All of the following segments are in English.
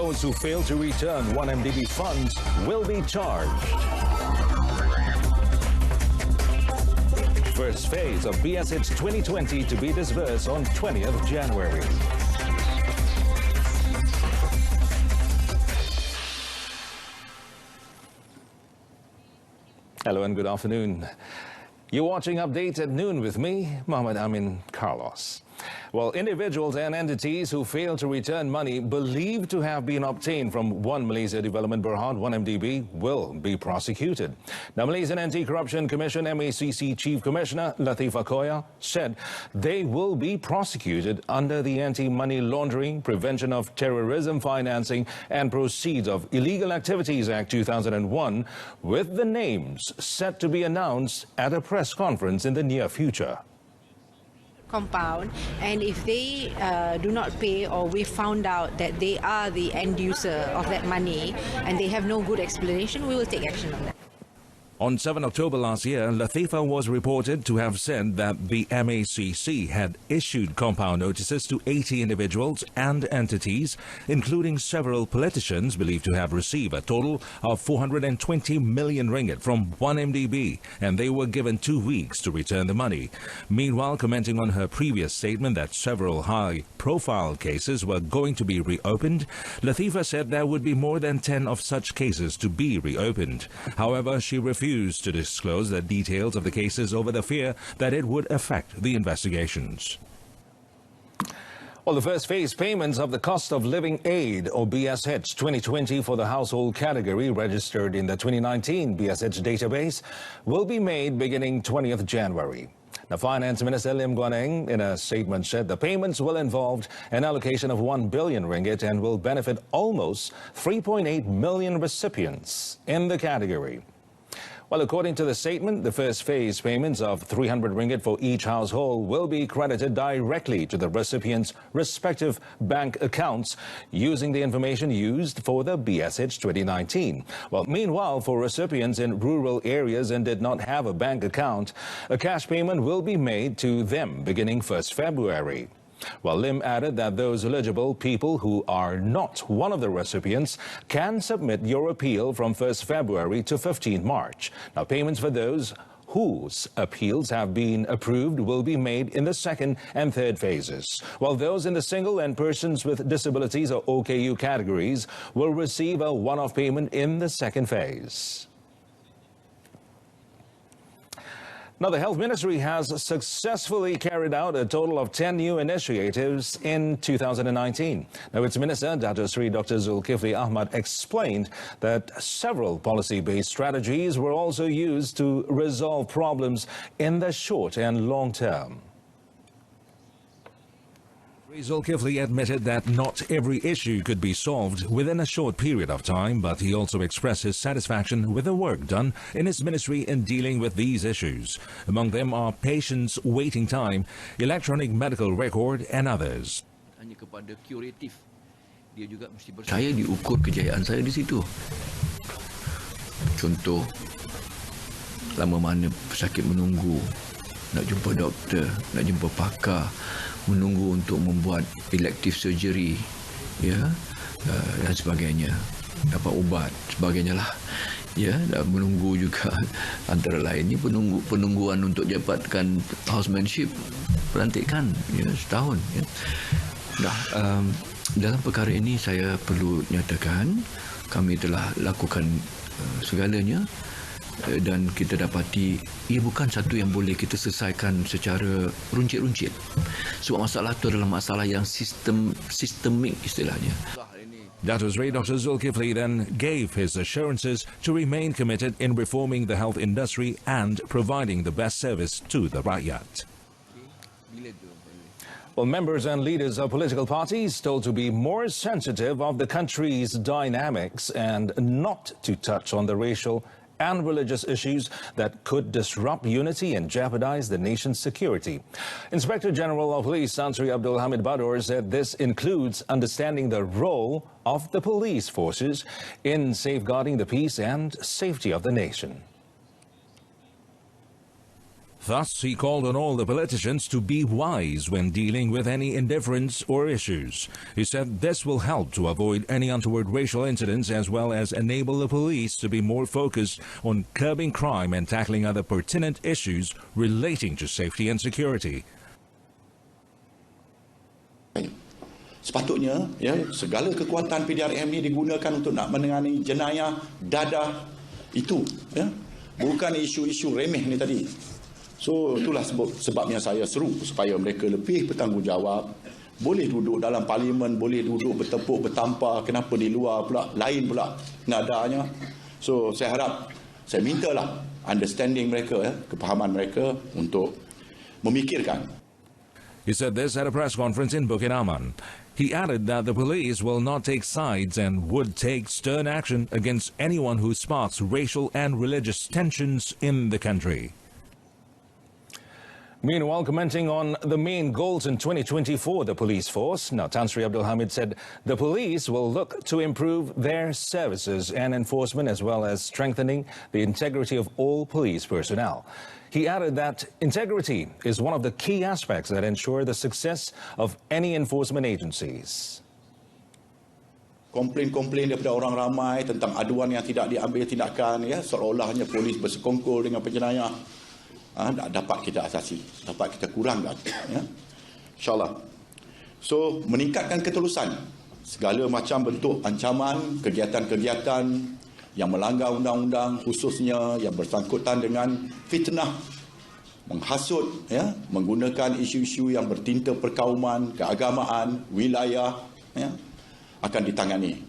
those who fail to return 1MDB funds will be charged. First phase of BSH 2020 to be disbursed on 20th January. Hello and good afternoon. You're watching Update at Noon with me, Muhammad Amin Carlos. Well, individuals and entities who fail to return money believed to have been obtained from One Malaysia Development Berhad, 1MDB, will be prosecuted. Now, Malaysian Anti-Corruption Commission MACC Chief Commissioner Latifah Koya said they will be prosecuted under the Anti-Money Laundering, Prevention of Terrorism Financing and Proceeds of Illegal Activities Act 2001, with the names set to be announced at a press conference in the near future. Compound, and if they do not pay, or we found out that they are the end user of that money and they have no good explanation, we will take action on that. On 7 October last year, Latifah was reported to have said that the MACC had issued compound notices to 80 individuals and entities, including several politicians believed to have received a total of 420 million ringgit from 1MDB, and they were given 2 weeks to return the money. Meanwhile, commenting on her previous statement that several high-profile cases were going to be reopened, Latifah said there would be more than 10 of such cases to be reopened. However, she refused to disclose the details of the cases over the fear that it would affect the investigations. Well, the first phase payments of the Cost of Living Aid, or BSH 2020, for the household category registered in the 2019 BSH database will be made beginning 20th January. Now, Finance Minister Lim Guan Eng, in a statement, said the payments will involve an allocation of 1 billion ringgit and will benefit almost 3.8 million recipients in the category. Well, according to the statement, the first phase payments of 300 ringgit for each household will be credited directly to the recipients' respective bank accounts using the information used for the BSH 2019. Well, meanwhile, for recipients in rural areas and did not have a bank account, a cash payment will be made to them beginning 1st February. Well, Lim added that those eligible people who are not one of the recipients can submit your appeal from 1st February to 15 March. Now, payments for those whose appeals have been approved will be made in the second and third phases, while those in the single and persons with disabilities or OKU categories will receive a one-off payment in the second phase. Now, the Health Ministry has successfully carried out a total of 10 new initiatives in 2019. Now, its Minister, Dato Sri Dr. Zulkifli Ahmad, explained that several policy-based strategies were also used to resolve problems in the short and long term. Zulkifli admitted that not every issue could be solved within a short period of time, but he also expressed his satisfaction with the work done in his ministry in dealing with these issues. Among them are patients' waiting time, electronic medical record, and others. Hanya kepada kuratif, dia juga mesti saya diukur kejayaan saya di situ. Contoh, lama mana pesakit menunggu nak jumpa doktor, nak jumpa pakar, menunggu untuk membuat elective surgery, ya, dan sebagainya, dapat ubat, sebagainya lah, ya, dan menunggu juga antara lainnya penungguan untuk dapatkan housemanship, pelantikan, ya, setahun, ya. Nah, dalam perkara ini saya perlu nyatakan kami telah lakukan segalanya. Dan kita dapati ia bukan satu yang boleh kita selesaikan secara runcit-runcit. Sebab masalah itu adalah masalah yang sistemik istilahnya. Dato Sri Dr. Zulkifli then gave his assurances to remain committed in reforming the health industry and providing the best service to the rakyat. Well, members and leaders of political parties told to be more sensitive of the country's dynamics and not to touch on the racial and religious issues that could disrupt unity and jeopardize the nation's security. Inspector General of Police Tan Sri Abdul Hamid Badur said this includes understanding the role of the police forces in safeguarding the peace and safety of the nation. Thus, he called on all the politicians to be wise when dealing with any indifference or issues. He said this will help to avoid any untoward racial incidents as well as enable the police to be more focused on curbing crime and tackling other pertinent issues relating to safety and security. Sepatutnya segala kekuatan PDRM ini digunakan untuk nak menangani jenayah dadah itu, bukan isu-isu remeh ni tadi. So itulah sebabnya saya seru supaya mereka lebih bertanggungjawab, boleh duduk dalam parlimen, boleh duduk bertepuk bertampar, kenapa di luar pula lain pula nadanya. So saya harap, saya mintalah understanding mereka, kepahaman mereka untuk memikirkan. He said this at a press conference in Bukit Aman. He added that the police will not take sides and would take stern action against anyone who sparks racial and religious tensions in the country. Meanwhile, commenting on the main goals in 2024, the police force, now Tan Sri Abdul Hamid said the police will look to improve their services and enforcement as well as strengthening the integrity of all police personnel. He added that integrity is one of the key aspects that ensure the success of any enforcement agencies. Komplain-komplain daripada orang ramai tentang aduan yang tidak diambil tindakan, seolah-olahnya polis bersekongkol dengan penjenayah, dapat kita atasi, dapat kita kurangkan, InsyaAllah. So, meningkatkan ketulusan segala macam bentuk ancaman, kegiatan-kegiatan yang melanggar undang-undang, khususnya yang bersangkutan dengan fitnah, menghasut, menggunakan isu-isu yang bertinta perkauman, keagamaan, wilayah, akan ditangani.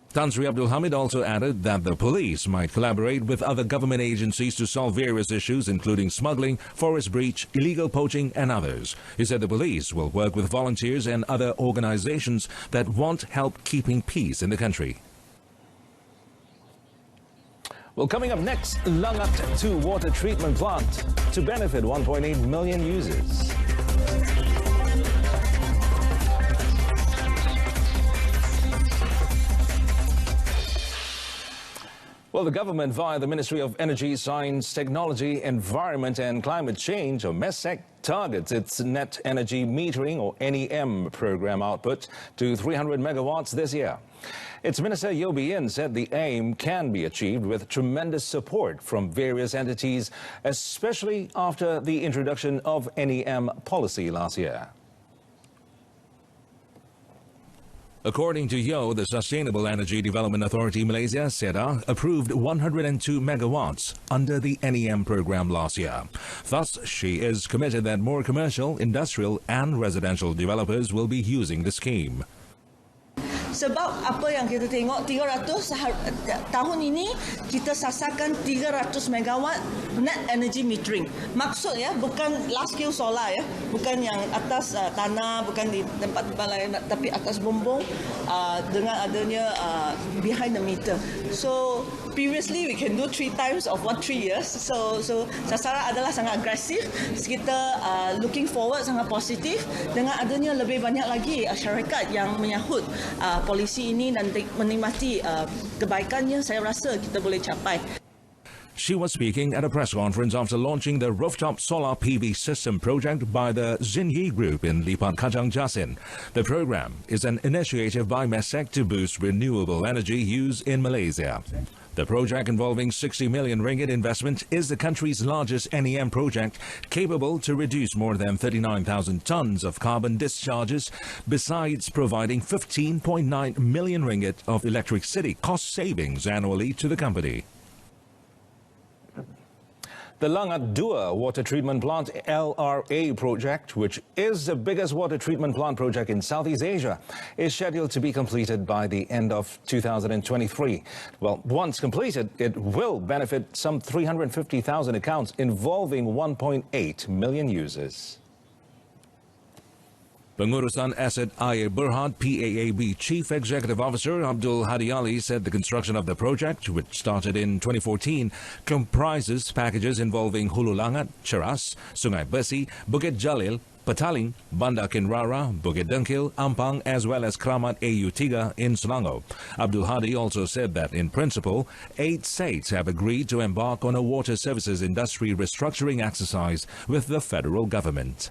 Tan Sri Abdul Hamid also added that the police might collaborate with other government agencies to solve various issues including smuggling, forest breach, illegal poaching and others. He said the police will work with volunteers and other organizations that want help keeping peace in the country. Well, coming up next, Langat 2 water treatment plant to benefit 1.8 million users. Well, the government via the Ministry of Energy, Science, Technology, Environment and Climate Change, or MESEC, targets its net energy metering or NEM program output to 300 megawatts this year. Its Minister Yeo Bee Yin said the aim can be achieved with tremendous support from various entities, especially after the introduction of NEM policy last year. According to Yeo, the Sustainable Energy Development Authority Malaysia, SEDA, approved 102 megawatts under the NEM program last year. Thus, she is committed that more commercial, industrial and residential developers will be using the scheme. Sebab apa yang kita tengok 300 tahun ini kita sasarkan 300 megawatt net energy metering. Maksud bukan large scale solar bukan yang atas tanah, bukan di tempat-tempat lain tapi atas bumbung dengan adanya behind the meter. So previously we can do 3 times of 3 years. So sasaran adalah sangat agresif. Kita looking forward sangat positif dengan adanya lebih banyak lagi syarikat yang menyahut polisi ini dan menikmati kebaikannya, saya rasa kita boleh capai. She was speaking at a press conference after launching the rooftop solar PV system project by the Xinyi Group in Lipat Kajang Jasin. The program is an initiative by MESEC to boost renewable energy use in Malaysia. The project, involving 60 million ringgit investment, is the country's largest NEM project, capable to reduce more than 39,000 tons of carbon discharges, besides providing 15.9 million ringgit of electricity cost savings annually to the company. The Langat 2 water treatment plant LRA project, which is the biggest water treatment plant project in Southeast Asia, is scheduled to be completed by the end of 2023. Well, once completed, it will benefit some 350,000 accounts involving 1.8 million users. Pengurusan Asset Air Berhad PAAB Chief Executive Officer Abdul Hadi Ali said the construction of the project, which started in 2014, comprises packages involving Hulu Langat, Cheras, Sungai Besi, Bukit Jalil, Petaling, Banda Kinrara, Bukit Dengkil, Ampang, as well as Kramat AU3 in Selangor. Abdul Hadi also said that, in principle, 8 states have agreed to embark on a water services industry restructuring exercise with the federal government.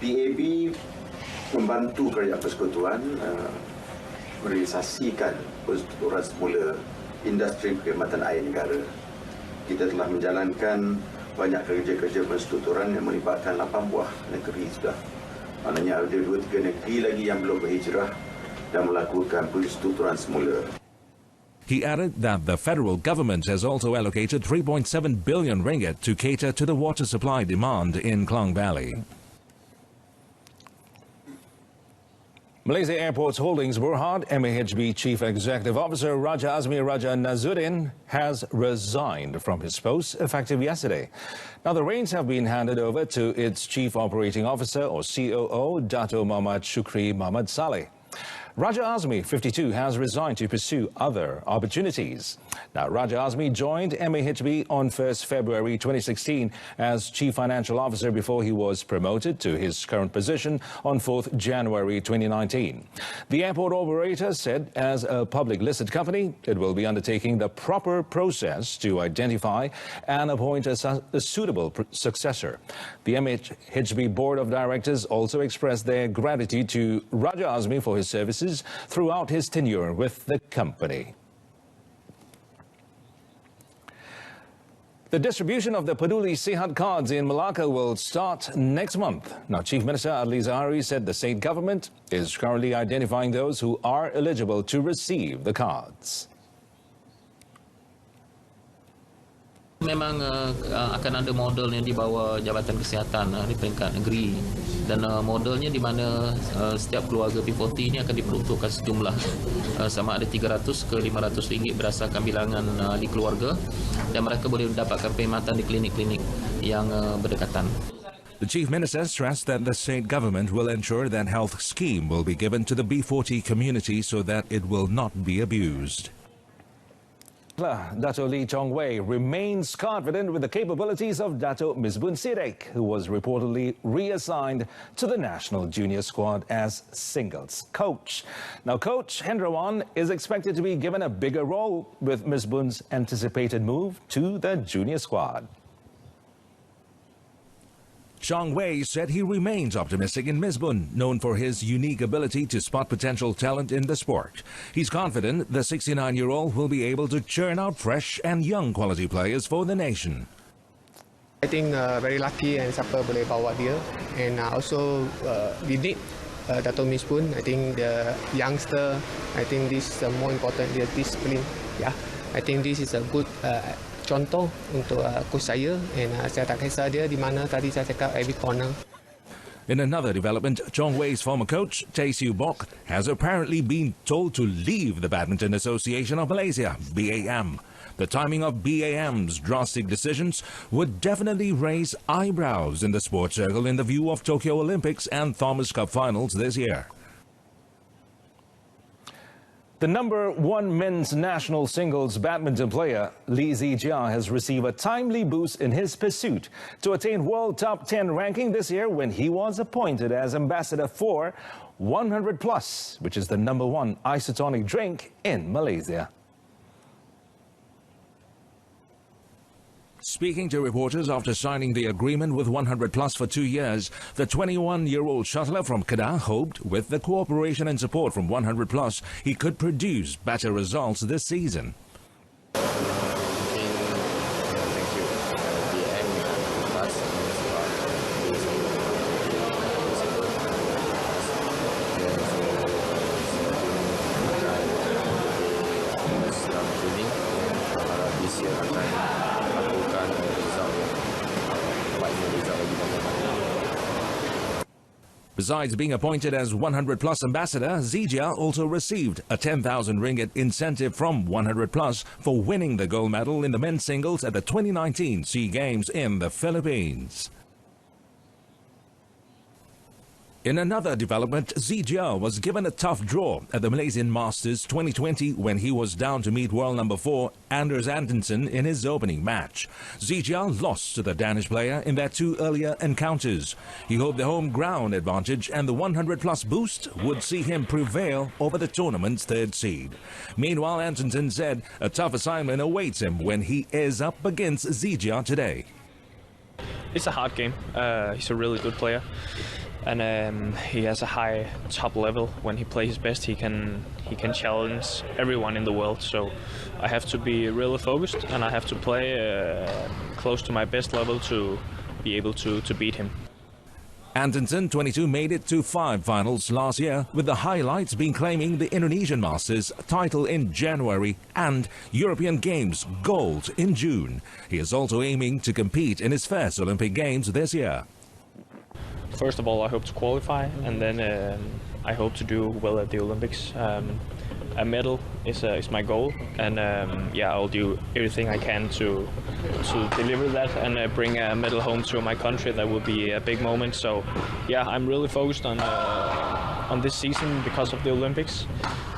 PAB membantu kerajaan persekutuan merealisasikan persetujuan semula industri perkhidmatan air negara. Kita telah menjalankan banyak kerja-kerja perstrukturan yang melibatkan 8 buah negeri sudah. Maknanya ada 2-3 negeri lagi yang belum berhijrah dan melakukan perstrukturan semula. He added that the federal government has also allocated 3.7 billion ringgit to cater to the water supply demand in Klang Valley. Malaysia Airports Holdings Berhad MAHB Chief Executive Officer Raja Azmi Raja Nazuddin has resigned from his post effective yesterday. Now, the reins have been handed over to its Chief Operating Officer or COO, Dato Muhammad Shukri Muhammad Saleh. Raja Azmi, 52, has resigned to pursue other opportunities. Now, Raja Azmi joined MAHB on 1st February 2016 as Chief Financial Officer before he was promoted to his current position on 4th January 2019. The airport operator said as a public listed company, it will be undertaking the proper process to identify and appoint a suitable successor. The MAHB Board of Directors also expressed their gratitude to Raja Azmi for his services throughout his tenure with the company. The distribution of the Peduli Sihat cards in Malacca will start next month. Now, Chief Minister Adli Zahari said the state government is currently identifying those who are eligible to receive the cards. Memang akan ada modelnya di bawah Jabatan Kesihatan di peringkat negeri, dan modelnya di mana setiap keluarga P40 ini akan diperuntukkan sejumlah sama ada 300 ke 500 ringgit berdasarkan bilangan di keluarga, dan mereka boleh mendapatkan perkhidmatan di klinik-klinik yang berdekatan. The Chief Minister stressed that the state government will ensure that health scheme will be given to the B40 community so that it will not be abused. Dato Lee Chong Wei remains confident with the capabilities of Dato Misbun Sidek, who was reportedly reassigned to the national junior squad as singles coach. Now, Coach Hendrawan is expected to be given a bigger role with Misbun's anticipated move to the junior squad. Chong Wei said he remains optimistic in Misbun, known for his unique ability to spot potential talent in the sport. He's confident the 69-year-old will be able to churn out fresh and young quality players for the nation. I think very lucky and siapa boleh bawa dia, and also we need Dato Misbun. I think the youngster, I think this is more important, the discipline. Yeah, I think this is a good contoh untuk coach saya, and saya tak kisah dia di mana, tadi saya cakap every corner. In another development, Chong Wei's former coach, Tay Siu Bok, has apparently been told to leave the Badminton Association of Malaysia, BAM. The timing of BAM's drastic decisions would definitely raise eyebrows in the sports circle in the view of Tokyo Olympics and Thomas Cup finals this year. The #1 men's national singles badminton player, Lee Zijia, has received a timely boost in his pursuit to attain World Top 10 ranking this year when he was appointed as ambassador for 100 Plus, which is the #1 isotonic drink in Malaysia. Speaking to reporters after signing the agreement with 100 Plus for 2 years, the 21-year-old shuttler from Kedah hoped with the cooperation and support from 100 Plus, he could produce better results this season. Besides being appointed as 100 Plus ambassador, Zijia also received a 10,000 ringgit incentive from 100 Plus for winning the gold medal in the men's singles at the 2019 SEA Games in the Philippines. In another development, Zijia was given a tough draw at the Malaysian Masters 2020 when he was down to meet world number 4 Anders Antonsen in his opening match. Zijia lost to the Danish player in their 2 earlier encounters. He hoped the home ground advantage and the 100-plus boost would see him prevail over the tournament's 3rd seed. Meanwhile, Antonsen said a tough assignment awaits him when he is up against Zijia today. It's a hard game. He's a really good player. And he has a high top level. When he plays his best, he can challenge everyone in the world. So I have to be really focused, and I have to play close to my best level to be able to beat him. Antonsen, 22, made it to 5 finals last year, with the highlights being claiming the Indonesian Masters title in January and European Games gold in June. He is also aiming to compete in his first Olympic Games this year. First of all, I hope to qualify, and then I hope to do well at the Olympics. A medal is my goal, and I'll do everything I can to deliver that and bring a medal home to my country. That would be a big moment. So, I'm really focused on this season because of the Olympics.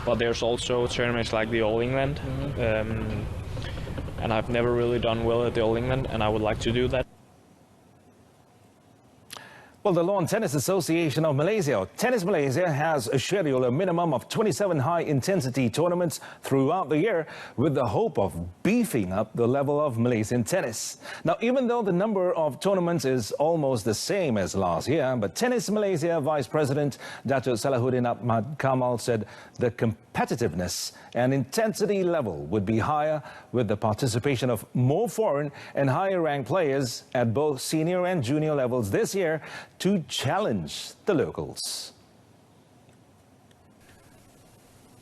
But there's also tournaments like the All England, and I've never really done well at the All England, and I would like to do that. Well, the Lawn Tennis Association of Malaysia, Tennis Malaysia, has scheduled a minimum of 27 high-intensity tournaments throughout the year with the hope of beefing up the level of Malaysian tennis. Now, even though the number of tournaments is almost the same as last year, but Tennis Malaysia Vice President Datuk Salahuddin Ahmad Kamal said the competitiveness and intensity level would be higher with the participation of more foreign and higher-ranked players at both senior and junior levels this year to challenge the locals.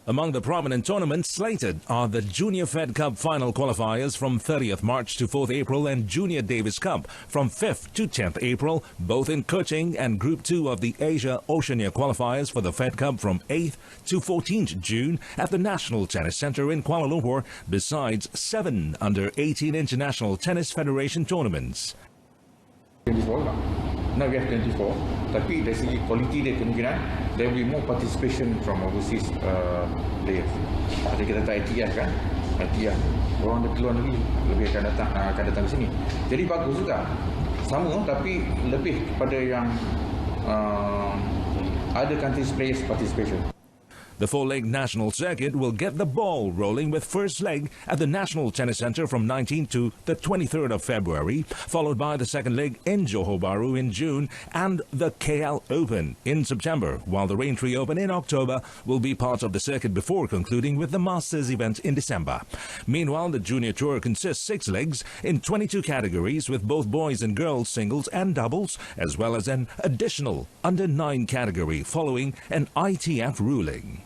Among the prominent tournaments slated are the Junior Fed Cup final qualifiers from 30th March to 4th April and Junior Davis Cup from 5th to 10th April, both in Kuching, and Group 2 of the Asia-Oceania qualifiers for the Fed Cup from 8th to 14th June at the National Tennis Centre in Kuala Lumpur, besides 7 under-18 International Tennis Federation tournaments. 24 lah. Now we have 24, tapi dari segi quality dia kemungkinan there will be more participation from overseas players. Jadi kita tak ITF kan, ITF orang dari luar negeri lebih akan datang ke sini. Jadi bagus juga, sama tapi lebih kepada yang other countries players participation. The 4-leg national circuit will get the ball rolling with first leg at the National Tennis Centre from 19th to the 23rd of February, followed by the second leg in Johor Bahru in June and the KL Open in September, while the Raintree Open in October will be part of the circuit before concluding with the Masters event in December. Meanwhile, the Junior Tour consists 6 legs in 22 categories with both boys and girls singles and doubles, as well as an additional under-9 category following an ITF ruling.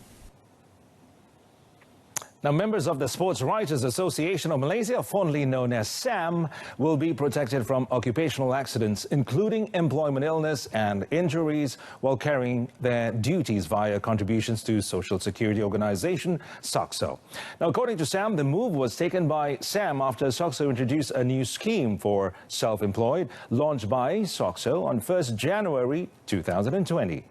Now, members of the Sports Writers Association of Malaysia, fondly known as SAM, will be protected from occupational accidents, including employment illness and injuries, while carrying their duties via contributions to Social Security Organisation, SOCSO. Now, according to SAM, the move was taken by SAM after SOCSO introduced a new scheme for self-employed, launched by SOCSO on 1st January 2020.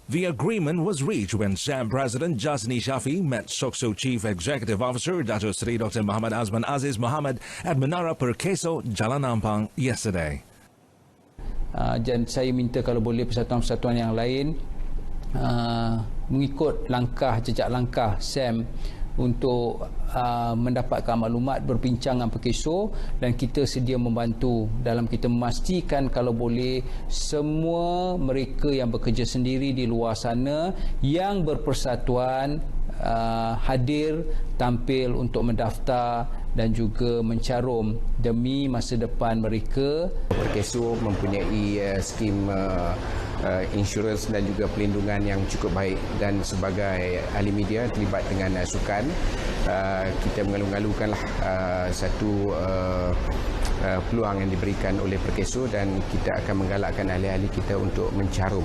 The agreement was reached when SAM President Jasni Shafi met SOCSO Chief Executive Officer Dato Seri Dr. Muhammad Azman Aziz Muhammad at Menara Perkeso, Jalan Ampang yesterday. Dan saya minta kalau boleh persatuan-persatuan yang lain mengikut jejak langkah SAM untuk mendapatkan maklumat, berbincang dengan Perkeso, dan kita sedia membantu dalam kita memastikan kalau boleh semua mereka yang bekerja sendiri di luar sana yang berpersatuan hadir, tampil untuk mendaftar dan juga mencarum demi masa depan mereka. Perkeso mempunyai skim insurans dan juga pelindungan yang cukup baik, dan sebagai ahli media terlibat dengan sukan, kita mengalu-alukanlah satu peluang yang diberikan oleh Perkeso, dan kita akan menggalakkan ahli-ahli kita untuk mencarum.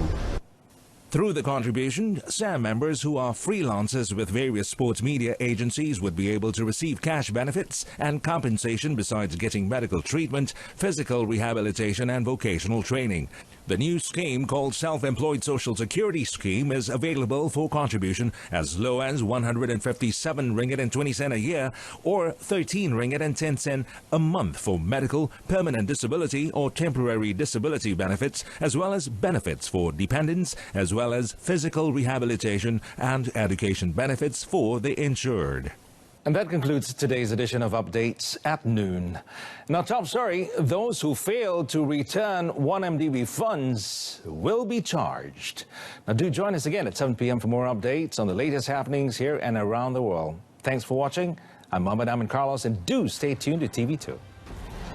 Through the contribution, SAM members who are freelancers with various sports media agencies would be able to receive cash benefits and compensation besides getting medical treatment, physical rehabilitation and vocational training. The new scheme called Self-Employed Social Security Scheme is available for contribution as low as 157 ringgit and 20 cent a year or 13 ringgit and 10 cent a month for medical, permanent disability or temporary disability benefits, as well as benefits for dependents, as well as physical rehabilitation and education benefits for the insured. And that concludes today's edition of Updates at Noon. Now, top story, those who fail to return 1MDB funds will be charged. Now, do join us again at 7 p.m. for more updates on the latest happenings here and around the world. Thanks for watching. I'm Mohammed Amin Carlos, and do stay tuned to TV2.